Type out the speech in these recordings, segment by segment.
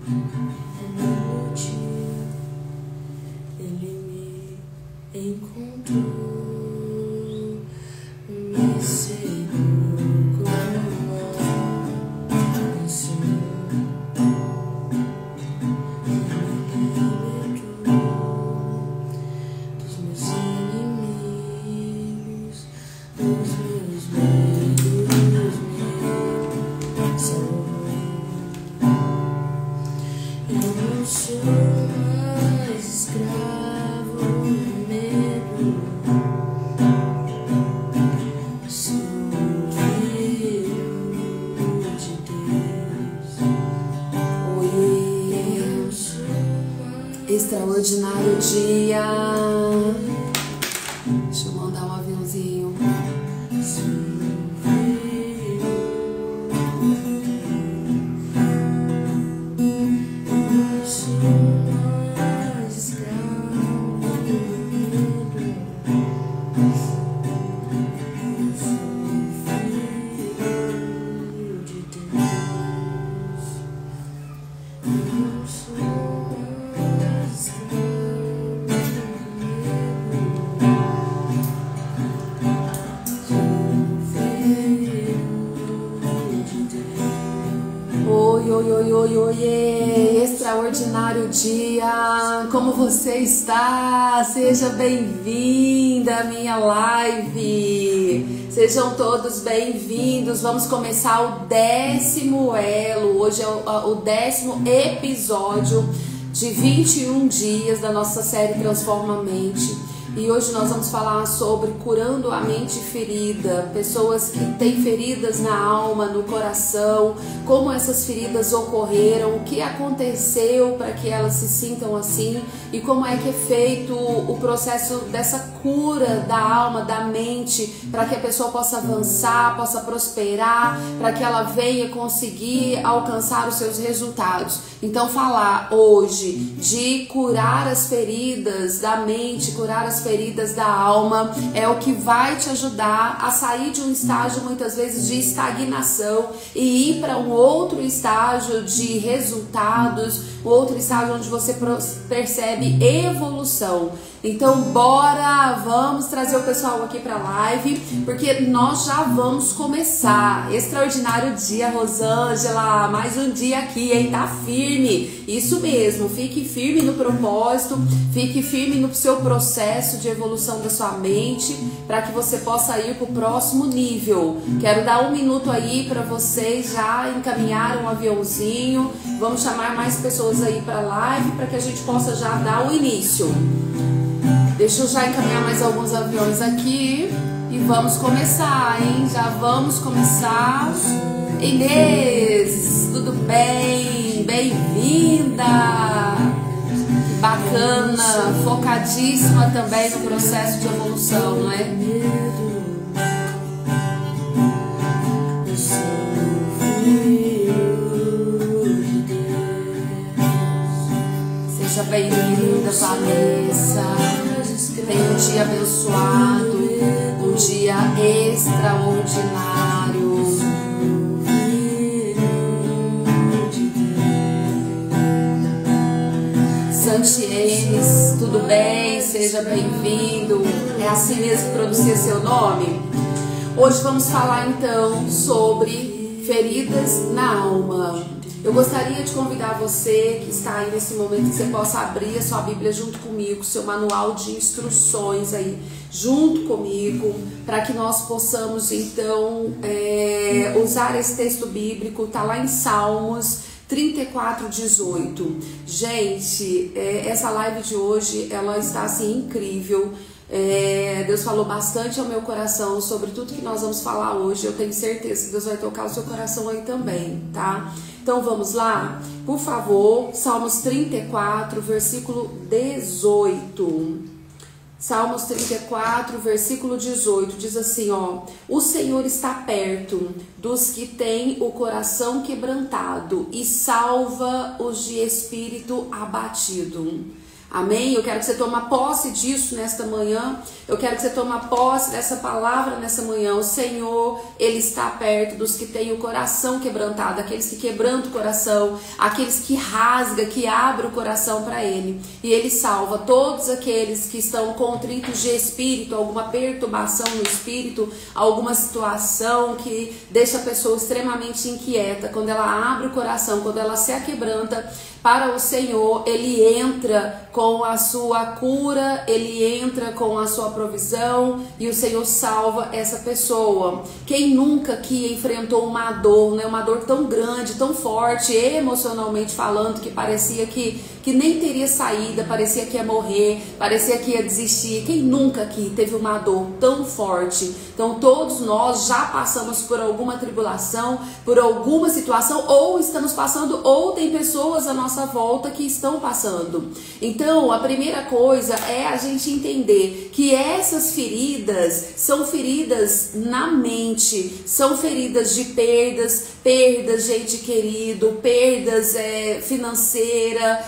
No dia ele me encontrou, me segurou com a mão, ensinou, me livrou dos meus inimigos, dos meus medos, me salvou. Eu não sou mais escravo do medo, sou filho de Deus. Eu sou mais Extraordinário dia. Deixa eu mandar um aviãozinho. Oi, extraordinário dia, como você está? Seja bem-vinda à minha live, sejam todos bem-vindos. Vamos começar o 10º elo, hoje é o 10º episódio de 21 dias da nossa série Transforma a Mente. E hoje nós vamos falar sobre curando a mente ferida, pessoas que têm feridas na alma, no coração, como essas feridas ocorreram, o que aconteceu para que elas se sintam assim e como é que é feito o processo dessa cura da alma, da mente, para que a pessoa possa avançar, possa prosperar, para que ela venha conseguir alcançar os seus resultados. Então falar hoje de curar as feridas da mente, curar as feridas da alma, é o que vai te ajudar a sair de um estágio muitas vezes de estagnação e ir para um outro estágio de resultados, outro estágio onde você percebe evolução. Então bora, vamos trazer o pessoal aqui para a live, porque nós já vamos começar. Extraordinário dia, Rosângela, mais um dia aqui, hein? Tá firme, isso mesmo, fique firme no propósito, fique firme no seu processo de evolução da sua mente, para que você possa ir para o próximo nível. Quero dar 1 minuto aí para vocês já encaminhar um aviãozinho, vamos chamar mais pessoas aí para a live, para que a gente possa já dar o início. Deixa eu já encaminhar mais alguns aviões aqui e vamos começar, hein? Já vamos começar. Inês, tudo bem? Bem-vinda! Que bacana, focadíssima também no processo de evolução, não é? Seja bem-vinda, Vanessa. Tenha um dia abençoado, um dia extraordinário. Santienes, tudo bem? Seja bem-vindo. É assim mesmo que pronuncia seu nome? Hoje vamos falar então sobre feridas na alma. Eu gostaria de convidar você que está aí nesse momento que você possa abrir a sua Bíblia junto comigo, seu manual de instruções aí junto comigo, para que nós possamos então usar esse texto bíblico. Tá lá em Salmos 34:18. Gente, essa live de hoje ela está assim incrível. Deus falou bastante ao meu coração sobre tudo que nós vamos falar hoje. Eu tenho certeza que Deus vai tocar o seu coração aí também, tá? Então vamos lá? Por favor, Salmos 34, versículo 18. Salmos 34, versículo 18, diz assim, ó: o Senhor está perto dos que têm o coração quebrantado e salva os de espírito abatido. Amém? Eu quero que você tome posse disso nesta manhã. Eu quero que você tome posse dessa palavra nessa manhã. O Senhor, Ele está perto dos que têm o coração quebrantado, aqueles que quebrantam o coração, aqueles que rasga, que abre o coração para Ele. E Ele salva todos aqueles que estão contritos de espírito, alguma perturbação no espírito, alguma situação que deixa a pessoa extremamente inquieta. Quando ela abre o coração, quando ela se aquebranta para o Senhor, Ele entra com a sua cura, Ele entra com a sua provisão e o Senhor salva essa pessoa. Quem nunca que enfrentou uma dor, né? Uma dor tão grande, tão forte, emocionalmente falando, que parecia que nem teria saída, parecia que ia morrer, parecia que ia desistir. Quem nunca que teve uma dor tão forte? Então todos nós já passamos por alguma tribulação, por alguma situação, ou estamos passando, ou tem pessoas à nossa volta que estão passando. Então a primeira coisa é a gente entender que essas feridas são feridas na mente, são feridas de perdas de ente querido, perdas financeiras,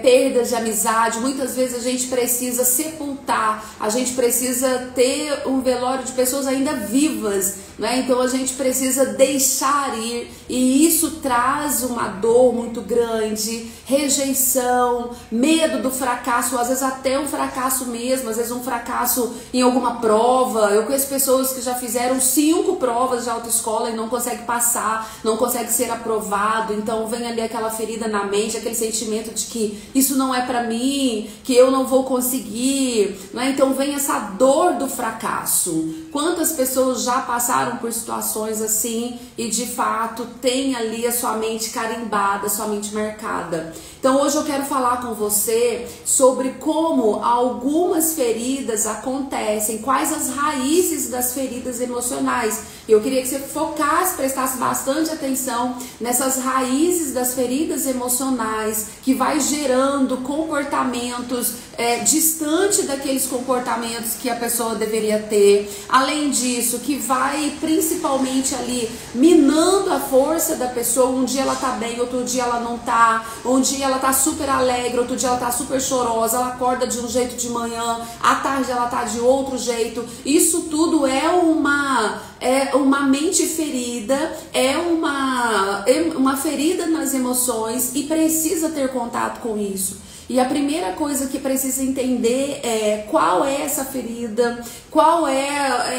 perdas de amizade. Muitas vezes a gente precisa sepultar, a gente precisa ter um velório de pessoas ainda vivas, né? Então a gente precisa deixar ir, e isso traz uma dor muito grande, rejeição, medo do fracasso, às vezes até um fracasso mesmo, às vezes um fracasso em alguma prova. Eu conheço pessoas que já fizeram 5 provas de autoescola e não conseguem passar, não consegue ser aprovado. Então vem ali aquela ferida na mente, aquele sentimento de que isso não é pra mim, que eu não vou conseguir, né? Então vem essa dor do fracasso. Quantas pessoas já passaram por situações assim e de fato tem ali a sua mente carimbada, a sua mente marcada. Então hoje eu quero falar com você sobre como algumas feridas acontecem, quais as raízes das feridas emocionais. Eu queria que você focasse, prestasse bastante atenção nessas raízes das feridas emocionais, que vai gerando comportamentos distante daqueles comportamentos que a pessoa deveria ter. Além disso, que vai principalmente ali minando a força da pessoa. Um dia ela tá bem, outro dia ela não tá. Um dia ela tá super alegre, outro dia ela tá super chorosa. Ela acorda de um jeito de manhã, à tarde ela tá de outro jeito. Isso tudo é uma mente ferida, é uma ferida nas emoções, e precisa ter contato com isso. E a primeira coisa que precisa entender é qual é essa ferida,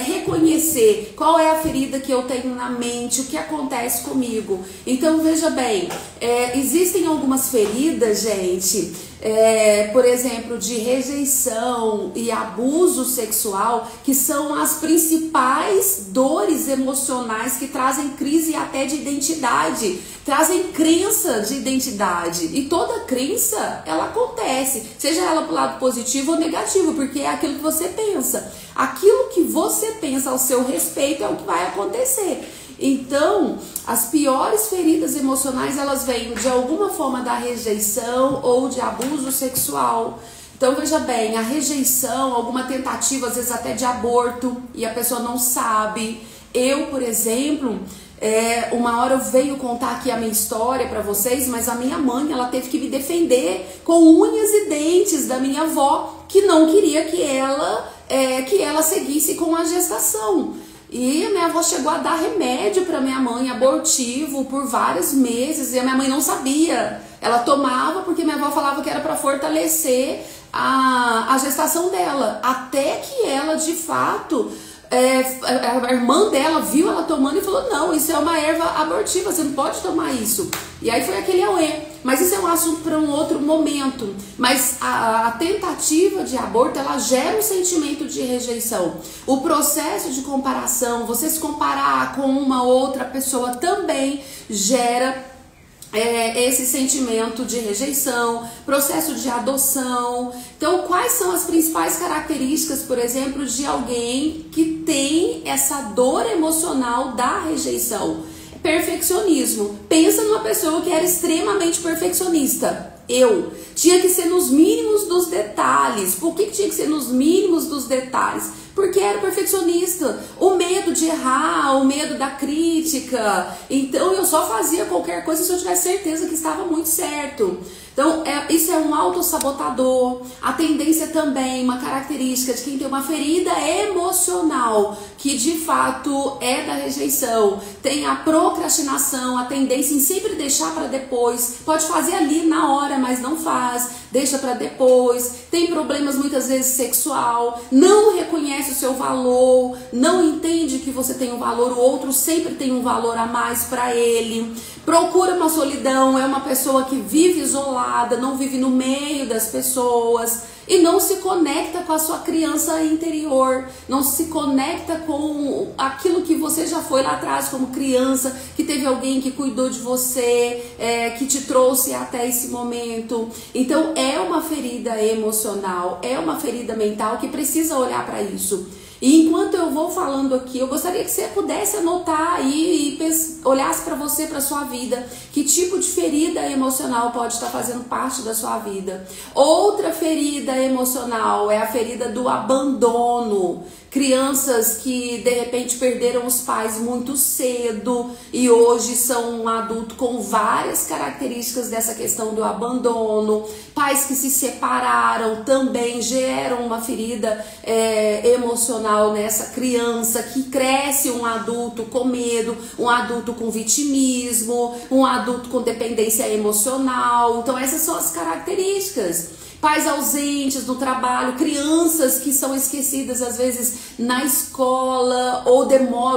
reconhecer qual é a ferida que eu tenho na mente, o que acontece comigo. Então veja bem, existem algumas feridas, gente, por exemplo, de rejeição e abuso sexual, que são as principais dores emocionais que trazem crise até de identidade, trazem crença de identidade. E toda crença, ela acontece, seja ela pro lado positivo ou negativo, porque é aquilo que você pensa. Aquilo que você pensa ao seu respeito é o que vai acontecer. Então, as piores feridas emocionais, elas vêm de alguma forma da rejeição ou de abuso sexual. Então, veja bem, a rejeição, alguma tentativa, às vezes até de aborto, e a pessoa não sabe. Eu, por exemplo, uma hora eu venho contar aqui a minha história para vocês, mas a minha mãe, ela teve que me defender com unhas e dentes da minha avó, que não queria que ela seguisse com a gestação. E a minha avó chegou a dar remédio para minha mãe, abortivo, por vários meses, e a minha mãe não sabia. Ela tomava porque minha avó falava que era para fortalecer a gestação dela, até que ela, de fato, a irmã dela viu ela tomando e falou: não, isso é uma erva abortiva, você não pode tomar isso. E aí foi aquele auê. Mas isso é um assunto para um outro momento. Mas a tentativa de aborto, ela gera um sentimento de rejeição. O processo de comparação, você se comparar com uma outra pessoa, também gera esse sentimento de rejeição, processo de adoção. Então, quais são as principais características, por exemplo, de alguém que tem essa dor emocional da rejeição? Perfeccionismo. Pensa numa pessoa que era extremamente perfeccionista. Tinha que ser nos mínimos dos detalhes. Por que tinha que ser nos mínimos dos detalhes? Porque era perfeccionista. O medo de errar, o medo da crítica. Então eu só fazia qualquer coisa se eu tivesse certeza que estava muito certo. Então, isso é um autossabotador. A tendência também, uma característica de quem tem uma ferida emocional, que de fato é da rejeição. Tem a procrastinação, a tendência em sempre deixar para depois. Pode fazer ali na hora, mas não faz. Deixa para depois. Tem problemas muitas vezes sexual. Não reconhece o seu valor. Não entende que você tem um valor. O outro sempre tem um valor a mais para ele. Procura uma solidão. É uma pessoa que vive isolada, não vive no meio das pessoas e não se conecta com a sua criança interior, não se conecta com aquilo que você já foi lá atrás como criança, que teve alguém que cuidou de você, que te trouxe até esse momento. Então é uma ferida emocional, é uma ferida mental que precisa olhar para isso. E enquanto eu vou falando aqui, eu gostaria que você pudesse anotar aí e olhasse para você, para sua vida, que tipo de ferida emocional pode estar fazendo parte da sua vida. Outra ferida emocional é a ferida do abandono. Crianças que de repente perderam os pais muito cedo e hoje são um adulto com várias características dessa questão do abandono. Pais que se separaram também geram uma ferida emocional nessa criança, que cresce um adulto com medo, um adulto com vitimismo, um adulto com dependência emocional. Então essas são as características. Pais ausentes no trabalho, crianças que são esquecidas às vezes na escola, ou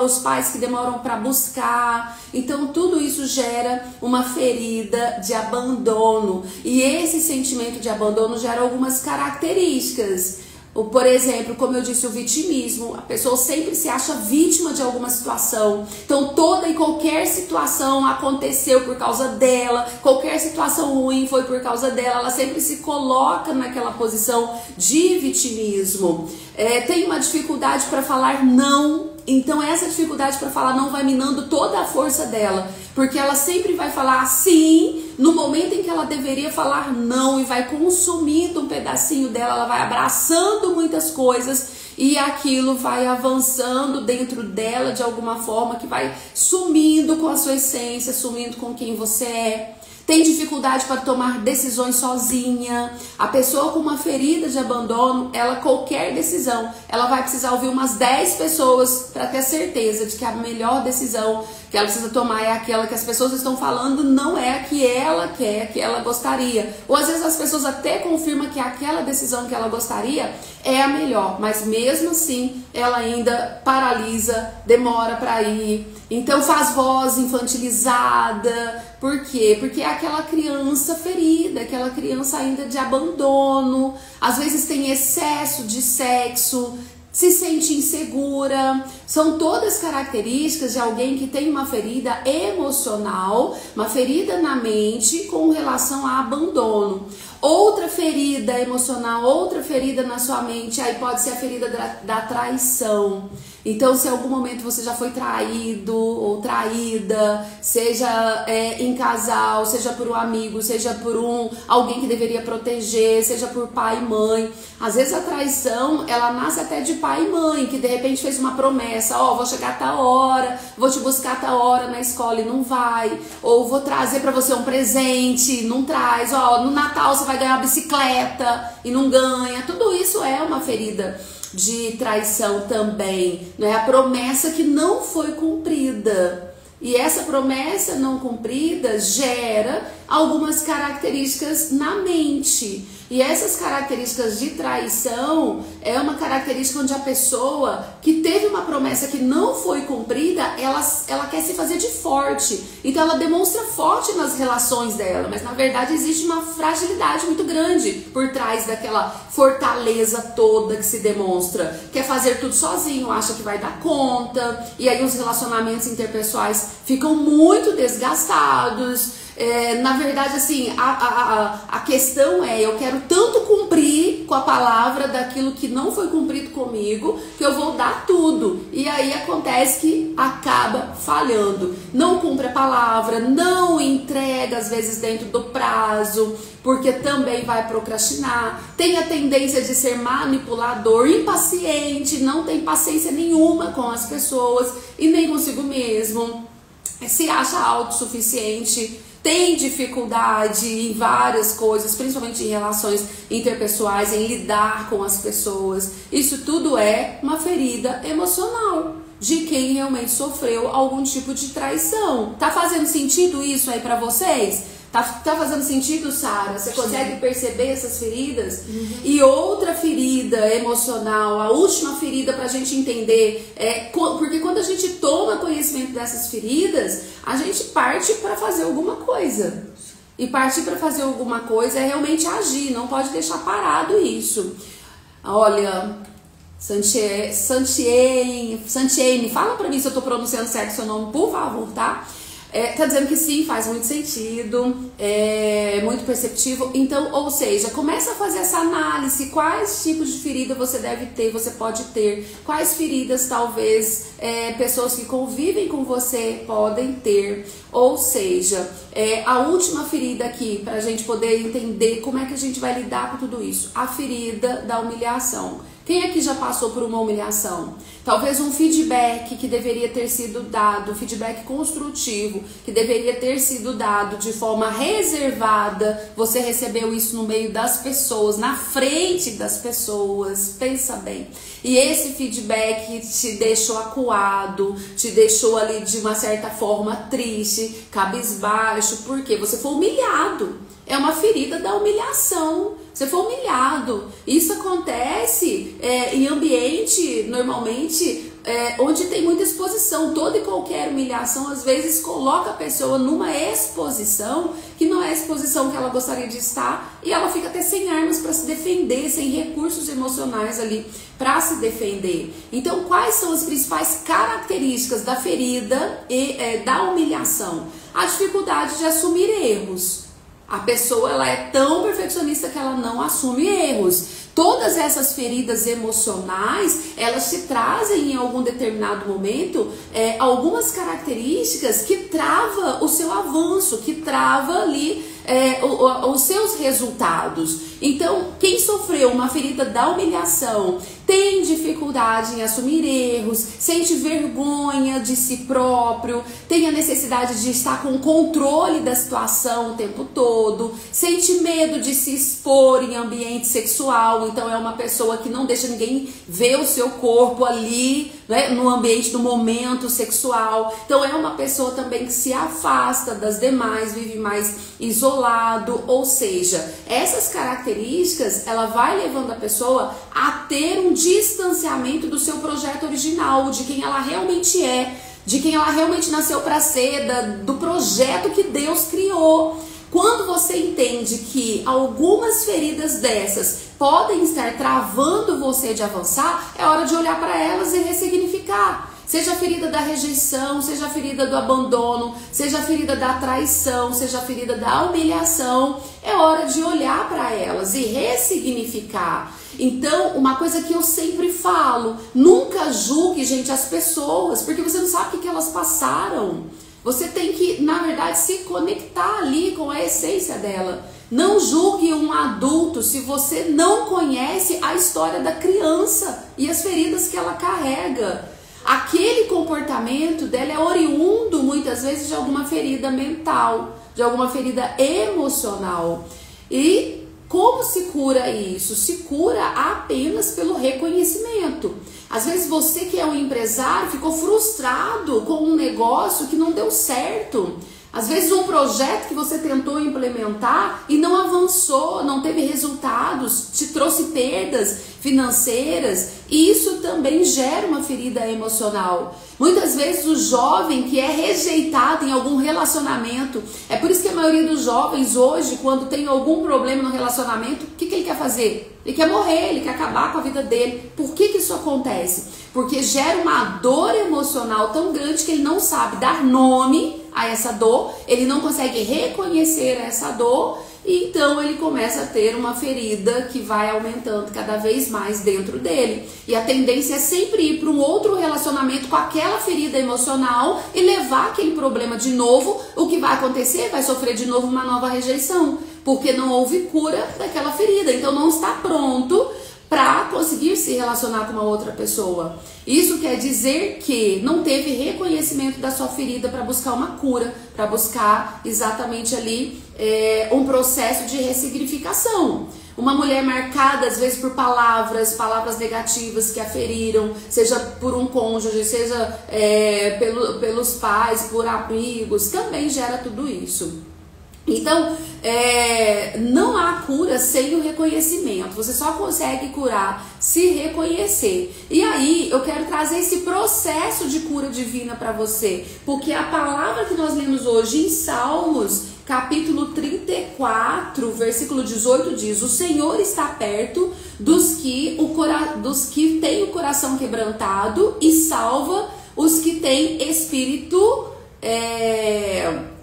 os pais que demoram para buscar. Então tudo isso gera uma ferida de abandono. E esse sentimento de abandono gera algumas características. Por exemplo, como eu disse, o vitimismo. A pessoa sempre se acha vítima de alguma situação. Então toda e qualquer situação aconteceu por causa dela, qualquer situação ruim foi por causa dela. Ela sempre se coloca naquela posição de vitimismo. Tem uma dificuldade para falar não. Então essa dificuldade para falar não vai minando toda a força dela, porque ela sempre vai falar sim no momento em que ela deveria falar não, e vai consumindo um pedacinho dela, ela vai abraçando muitas coisas e aquilo vai avançando dentro dela de alguma forma, que vai sumindo com a sua essência, sumindo com quem você é. Tem dificuldade para tomar decisões sozinha. A pessoa com uma ferida de abandono, qualquer decisão, ela vai precisar ouvir umas 10 pessoas para ter certeza de que a melhor decisão que ela precisa tomar é aquela que as pessoas estão falando, não é a que ela quer, a que ela gostaria. Ou às vezes as pessoas até confirmam que aquela decisão que ela gostaria é a melhor, mas mesmo assim ela ainda paralisa, demora para ir. Então faz voz infantilizada. Por quê? Porque é aquela criança ferida, aquela criança ainda de abandono, às vezes tem excesso de sexo, se sente insegura. São todas características de alguém que tem uma ferida emocional, uma ferida na mente com relação a abandono. Outra ferida emocional, outra ferida na sua mente, aí pode ser a ferida da traição. Então, se em algum momento você já foi traído ou traída, seja em casal, seja por um amigo, seja por alguém que deveria proteger, seja por pai e mãe. Às vezes a traição, ela nasce até de pai e mãe, que de repente fez uma promessa, vou chegar a tal hora, vou te buscar a tal hora na escola e não vai. Ou vou trazer pra você um presente, não traz. No Natal você vai ganhar uma bicicleta e não ganha. Tudo isso é uma ferida de traição também, não é? A promessa que não foi cumprida. E essa promessa não cumprida gera algumas características na mente. E essas características de traição é uma característica onde a pessoa que teve uma promessa que não foi cumprida, ela quer se fazer de forte. Então ela demonstra forte nas relações dela, mas na verdade existe uma fragilidade muito grande por trás daquela fortaleza toda que se demonstra. Quer fazer tudo sozinho, acha que vai dar conta, e aí os relacionamentos interpessoais ficam muito desgastados. Na verdade, assim, a questão é, eu quero tanto cumprir com a palavra daquilo que não foi cumprido comigo, que eu vou dar tudo. E aí acontece que acaba falhando. Não cumpre a palavra, não entrega às vezes dentro do prazo, porque também vai procrastinar, tem a tendência de ser manipulador, impaciente, não tem paciência nenhuma com as pessoas e nem consigo mesmo, se acha autossuficiente, tem dificuldade em várias coisas, principalmente em relações interpessoais, em lidar com as pessoas. Isso tudo é uma ferida emocional de quem realmente sofreu algum tipo de traição. Tá fazendo sentido isso aí pra vocês? Tá fazendo sentido, Sara? Você consegue perceber essas feridas? E outra ferida emocional, a última ferida pra gente entender, porque quando a gente toma conhecimento dessas feridas, a gente parte pra fazer alguma coisa. E partir pra fazer alguma coisa é realmente agir, não pode deixar parado isso. Olha, Santiene, fala pra mim se eu tô pronunciando certo seu nome, por favor, tá? Tá dizendo que sim, faz muito sentido, é muito perceptível. Então, ou seja, começa a fazer essa análise, quais tipos de ferida você deve ter, você pode ter, quais feridas talvez pessoas que convivem com você podem ter. Ou seja, a última ferida aqui, pra gente poder entender como é que a gente vai lidar com tudo isso, a ferida da humilhação. Quem aqui já passou por uma humilhação? Talvez um feedback que deveria ter sido dado, feedback construtivo, que deveria ter sido dado de forma reservada, você recebeu isso no meio das pessoas, na frente das pessoas, pensa bem. E esse feedback te deixou acuado, te deixou ali de uma certa forma triste, cabisbaixo, porque você foi humilhado. É uma ferida da humilhação. Você foi humilhado. Isso acontece em ambiente, normalmente, onde tem muita exposição. Toda e qualquer humilhação, às vezes, coloca a pessoa numa exposição que não é a exposição que ela gostaria de estar, e ela fica até sem armas para se defender, sem recursos emocionais ali para se defender. Então, quais são as principais características da ferida e da humilhação? A dificuldade de assumir erros. A pessoa ela é tão perfeccionista que ela não assume erros. Todas essas feridas emocionais, elas te trazem em algum determinado momento algumas características que trava o seu avanço, que trava ali os seus resultados. Então, quem sofreu uma ferida da humilhação tem dificuldade em assumir erros, sente vergonha de si próprio, tem a necessidade de estar com controle da situação o tempo todo, sente medo de se expor em ambiente sexual. Então é uma pessoa que não deixa ninguém ver o seu corpo ali, né, no ambiente do momento sexual. Então é uma pessoa também que se afasta das demais, vive mais isolado. Ou seja, essas características, ela vai levando a pessoa a ter um distanciamento do seu projeto original, de quem ela realmente é, de quem ela realmente nasceu para ser, do projeto que Deus criou. Quando você entende que algumas feridas dessas podem estar travando você de avançar, é hora de olhar para elas e ressignificar. Seja a ferida da rejeição, seja a ferida do abandono, seja a ferida da traição, seja a ferida da humilhação, é hora de olhar para elas e ressignificar. Então, uma coisa que eu sempre falo, nunca julgue, gente, as pessoas, porque você não sabe o que elas passaram. Você tem que, na verdade, se conectar ali com a essência dela. Não julgue um adulto se você não conhece a história da criança e as feridas que ela carrega. Aquele comportamento dela é oriundo, muitas vezes, de alguma ferida mental, de alguma ferida emocional. E como se cura isso? Se cura apenas pelo reconhecimento. Às vezes você que é um empresário ficou frustrado com um negócio que não deu certo. Às vezes um projeto que você tentou implementar e não avançou, não teve resultados, te trouxe perdas financeiras, e isso também gera uma ferida emocional. Muitas vezes o jovem que é rejeitado em algum relacionamento, é por isso que a maioria dos jovens hoje, quando tem algum problema no relacionamento, o que ele quer fazer? Ele quer morrer, ele quer acabar com a vida dele. Por que isso acontece? Porque gera uma dor emocional tão grande que ele não sabe dar nome a essa dor, ele não consegue reconhecer essa dor, e então ele começa a ter uma ferida que vai aumentando cada vez mais dentro dele. E a tendência é sempre ir para um outro relacionamento com aquela ferida emocional e levar aquele problema de novo. O que vai acontecer? Vai sofrer de novo uma nova rejeição, porque não houve cura daquela ferida, então não está pronto para conseguir se relacionar com uma outra pessoa. Isso quer dizer que não teve reconhecimento da sua ferida para buscar uma cura, para buscar exatamente ali um processo de ressignificação. Uma mulher marcada às vezes por palavras negativas que a feriram, seja por um cônjuge, seja pelos pais, por amigos, também gera tudo isso. Então, não há cura sem o reconhecimento. Você só consegue curar se reconhecer. E aí, eu quero trazer esse processo de cura divina para você. Porque a palavra que nós lemos hoje em Salmos, capítulo 34, versículo 18 diz: o Senhor está perto dos que têm o coração quebrantado e salva os que têm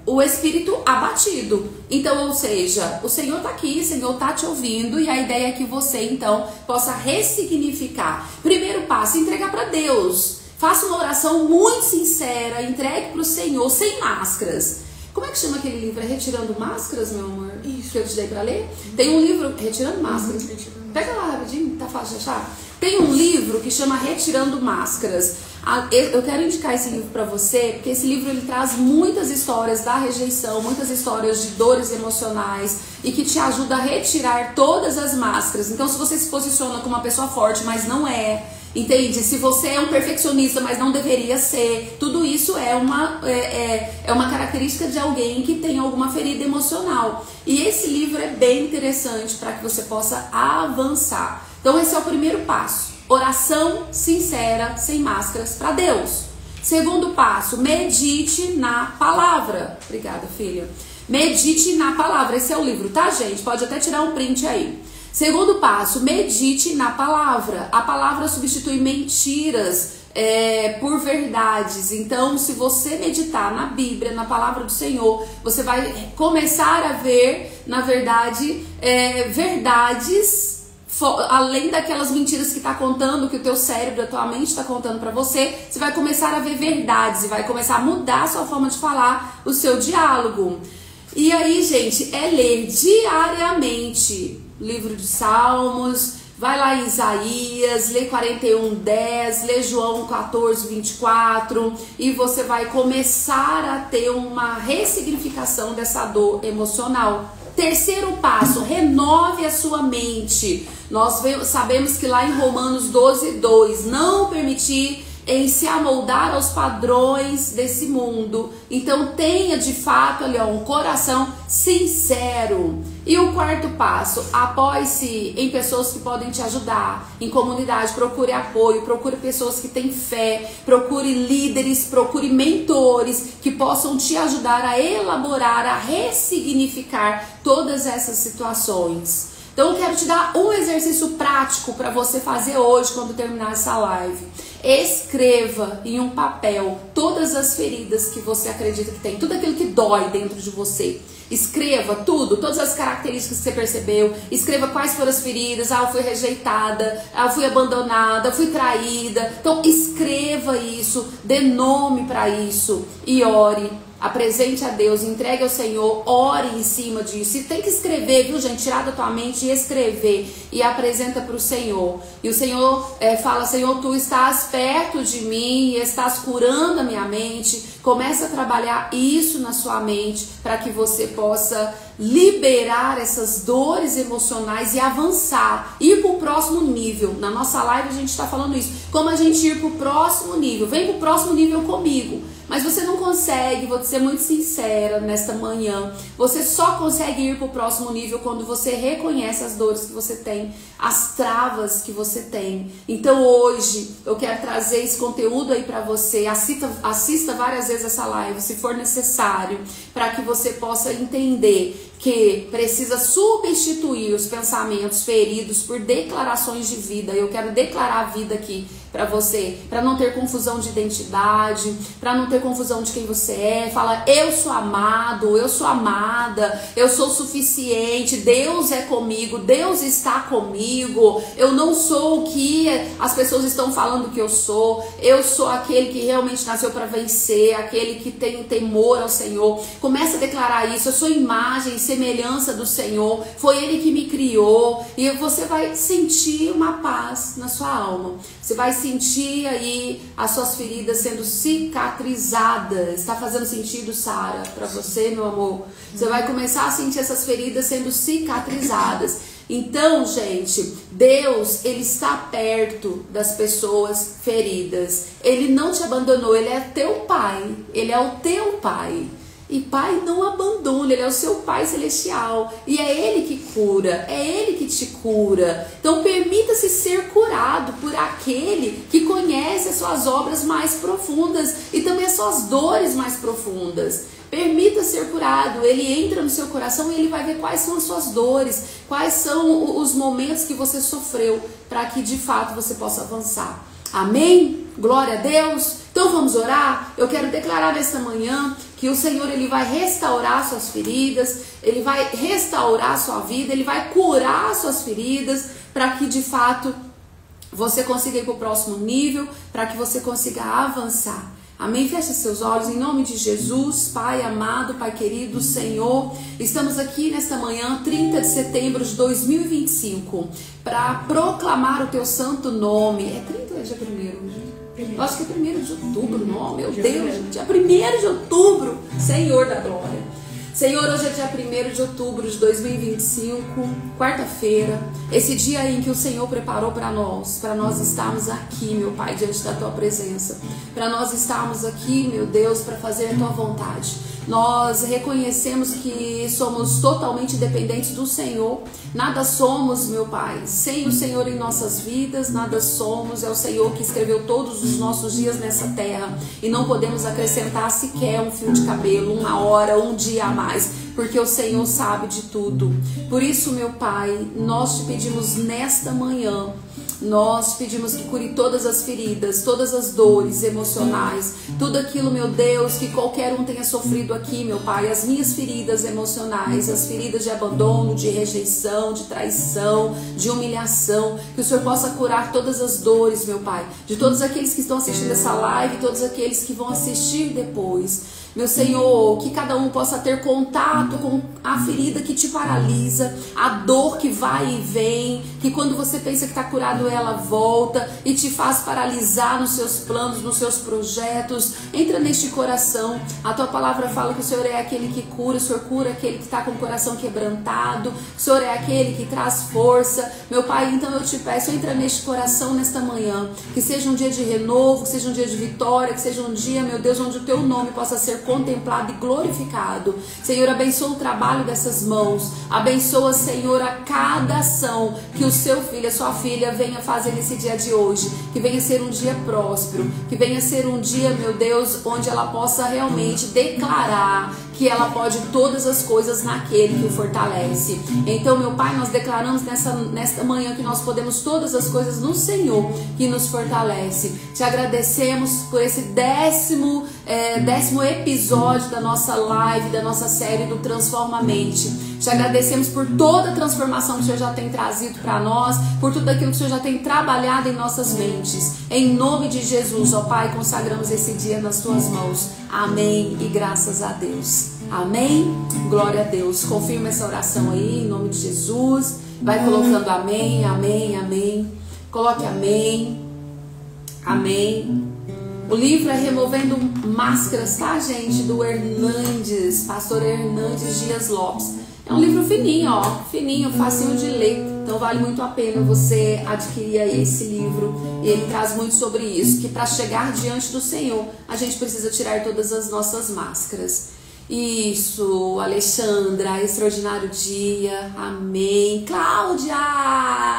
o espírito abatido. Então, ou seja, o Senhor está aqui, o Senhor está te ouvindo, e a ideia é que você então possa ressignificar. Primeiro passo, entregar para Deus. Faça uma oração muito sincera, entregue para o Senhor, sem máscaras. Como é que chama aquele livro? É Retirando Máscaras, meu amor? Isso. Que eu te dei para ler? Tem um livro, Retirando Máscaras. Pega lá rapidinho, tá fácil de achar? Tem um livro que chama Retirando Máscaras. Eu quero indicar esse livro para você, porque esse livro ele traz muitas histórias da rejeição, muitas histórias de dores emocionais, e que te ajuda a retirar todas as máscaras. Então, se você se posiciona como uma pessoa forte, mas não é, entende? Se você é um perfeccionista, mas não deveria ser, tudo isso é uma característica de alguém que tem alguma ferida emocional. E esse livro é bem interessante para que você possa avançar. Então, esse é o primeiro passo. Oração sincera, sem máscaras, para Deus. Segundo passo, medite na palavra. Obrigada, filha. Medite na palavra. Esse é o livro, tá, gente? Pode até tirar um print aí. Segundo passo, medite na palavra. A palavra substitui mentiras por verdades. Então, se você meditar na Bíblia, na palavra do Senhor, você vai começar a ver, na verdade, verdades além daquelas mentiras que está contando, que o teu cérebro, a tua mente está contando para você. Você vai começar a ver verdades e vai começar a mudar a sua forma de falar, o seu diálogo. E aí, gente, é ler diariamente livro de Salmos, vai lá em Isaías, lê 41:10, lê João 14:24, e você vai começar a ter uma ressignificação dessa dor emocional. Terceiro passo, renove a sua mente. Nós sabemos que lá em Romanos 12:2, não permitir em se amoldar aos padrões desse mundo. Então tenha de fato ali um coração sincero. E o quarto passo, apoie-se em pessoas que podem te ajudar, em comunidade, procure apoio, procure pessoas que têm fé, procure líderes, procure mentores que possam te ajudar a elaborar, a ressignificar todas essas situações. Então eu quero te dar um exercício prático para você fazer hoje quando terminar essa live. Escreva em um papel todas as feridas que você acredita que tem, tudo aquilo que dói dentro de você. Escreva tudo, todas as características que você percebeu. Escreva quais foram as feridas. Eu fui rejeitada, eu fui abandonada, eu fui traída. Então escreva isso, dê nome para isso e ore. Apresente a Deus, entregue ao Senhor, ore em cima disso. E tem que escrever, viu, gente? Tirar da tua mente e escrever. E apresenta para o Senhor. E o Senhor fala: Senhor, tu estás perto de mim e estás curando a minha mente. Começa a trabalhar isso na sua mente para que você possa liberar essas dores emocionais e avançar, ir para o próximo nível. Na nossa live a gente está falando isso, como a gente ir para o próximo nível. Vem para o próximo nível comigo. Mas você não consegue, vou ser muito sincera nesta manhã, você só consegue ir para o próximo nível quando você reconhece as dores que você tem, as travas que você tem. Então hoje eu quero trazer esse conteúdo aí para você. Assista várias vezes essa live, se for necessário, para que você possa entender que precisa substituir os pensamentos feridos por declarações de vida. Eu quero declarar a vida aqui para você, para não ter confusão de identidade, para não ter confusão de quem você é. Fala: eu sou amado, eu sou amada, eu sou suficiente, Deus é comigo, Deus está comigo, eu não sou o que as pessoas estão falando que eu sou aquele que realmente nasceu para vencer, aquele que tem temor ao Senhor. Começa a declarar isso: eu sou imagem e semelhança do Senhor, foi Ele que me criou. E você vai sentir uma paz na sua alma, você vai sentir aí as suas feridas sendo cicatrizadas. Está fazendo sentido, Sara, para você, meu amor? Você vai começar a sentir essas feridas sendo cicatrizadas. Então, gente, Deus, Ele está perto das pessoas feridas. Ele não te abandonou, Ele é teu Pai, Ele é o teu Pai. E Pai não abandona, Ele é o seu Pai celestial. E é Ele que cura, é Ele que te cura. Então permita-se ser curado por aquele que conhece as suas obras mais profundas e também as suas dores mais profundas. Permita ser curado. Ele entra no seu coração e Ele vai ver quais são as suas dores, quais são os momentos que você sofreu, para que de fato você possa avançar. Amém? Glória a Deus. Então vamos orar. Eu quero declarar nesta manhã que o Senhor, Ele vai restaurar suas feridas, Ele vai restaurar sua vida, Ele vai curar suas feridas, para que de fato você consiga ir para o próximo nível, para que você consiga avançar. Amém? Feche seus olhos em nome de Jesus. Pai amado, Pai querido, Senhor, estamos aqui nesta manhã, 30 de setembro de 2025, para proclamar o teu santo nome. É 30 ou é dia 1º hoje? Eu acho que é 1º de outubro, não, meu Deus, dia 1º de outubro, Senhor da glória. Senhor, hoje é dia 1º de outubro de 2025, quarta-feira, esse dia em que o Senhor preparou para nós estarmos aqui, meu Pai, diante da Tua presença, para nós estarmos aqui, meu Deus, para fazer a Tua vontade. Nós reconhecemos que somos totalmente dependentes do Senhor, nada somos, meu Pai, sem o Senhor em nossas vidas, nada somos, é o Senhor que escreveu todos os nossos dias nessa terra e não podemos acrescentar sequer um fio de cabelo, uma hora, um dia a mais, porque o Senhor sabe de tudo. Por isso, meu Pai, nós te pedimos nesta manhã, nós pedimos que cure todas as feridas, todas as dores emocionais, tudo aquilo, meu Deus, que qualquer um tenha sofrido aqui, meu Pai, as minhas feridas emocionais, as feridas de abandono, de rejeição, de traição, de humilhação, que o Senhor possa curar todas as dores, meu Pai, de todos aqueles que estão assistindo essa live, todos aqueles que vão assistir depois. Meu Senhor, que cada um possa ter contato com a ferida que te paralisa, a dor que vai e vem, que quando você pensa que está curado, ela volta e te faz paralisar nos seus planos, nos seus projetos. Entra neste coração. A tua palavra fala que o Senhor é aquele que cura, o Senhor cura aquele que está com o coração quebrantado, o Senhor é aquele que traz força. Meu Pai, então eu te peço, entra neste coração nesta manhã, que seja um dia de renovo, que seja um dia de vitória, que seja um dia, meu Deus, onde o teu nome possa ser contemplado e glorificado. Senhor, abençoa o trabalho dessas mãos, abençoa, Senhor, a cada ação que o seu filho, a sua filha venha fazer nesse dia de hoje, que venha ser um dia próspero, que venha ser um dia, meu Deus, onde ela possa realmente declarar que ela pode todas as coisas naquele que o fortalece. Então, meu Pai, nós declaramos nesta manhã que nós podemos todas as coisas no Senhor que nos fortalece. Te agradecemos por esse décimo episódio da nossa live, da nossa série do Transforma Mente. Te agradecemos por toda a transformação que o Senhor já tem trazido para nós, por tudo aquilo que o Senhor já tem trabalhado em nossas mentes. Em nome de Jesus, ó Pai, consagramos esse dia nas Tuas mãos. Amém e graças a Deus. Amém? Glória a Deus. Confirma essa oração aí, em nome de Jesus. Vai colocando amém, amém, amém. Coloque amém, amém. O livro é Removendo Máscaras, tá, gente? Do Hernandes, pastor Hernandes Dias Lopes. É um livro fininho, ó, fininho, facinho de ler. Então vale muito a pena você adquirir aí esse livro. E ele traz muito sobre isso, que para chegar diante do Senhor, a gente precisa tirar todas as nossas máscaras. Isso, Alexandra, extraordinário dia, amém. Cláudia,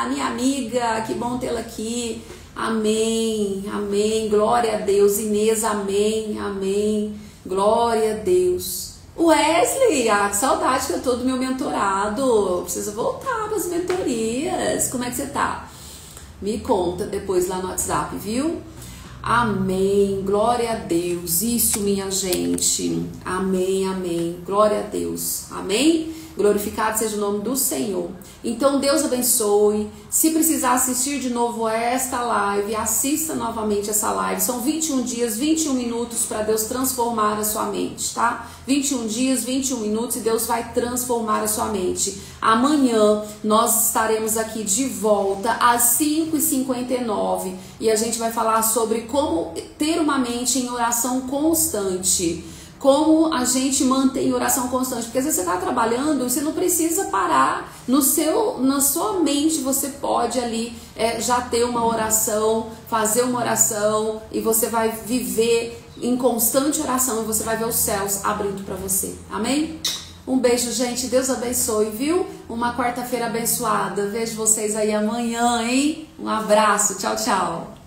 minha amiga, que bom tê-la aqui. Amém, amém, glória a Deus. Inês, amém, amém, glória a Deus. Wesley, que saudade que eu tô do meu mentorado. Preciso voltar para as mentorias. Como é que você tá? Me conta depois lá no WhatsApp, viu? Amém, glória a Deus. Isso, minha gente. Amém, amém. Glória a Deus. Amém? Glorificado seja o nome do Senhor. Então Deus abençoe. Se precisar assistir de novo esta live, assista novamente essa live. São 21 dias, 21 minutos para Deus transformar a sua mente, tá? 21 dias, 21 minutos e Deus vai transformar a sua mente. Amanhã nós estaremos aqui de volta às 5h59 e a gente vai falar sobre como ter uma mente em oração constante. Como a gente mantém oração constante, porque às vezes você está trabalhando, você não precisa parar na sua mente, você pode ali já ter uma oração, fazer uma oração e você vai viver em constante oração e você vai ver os céus abrindo para você, amém? Um beijo, gente, Deus abençoe, viu? Uma quarta-feira abençoada, vejo vocês aí amanhã, hein? Um abraço, tchau, tchau.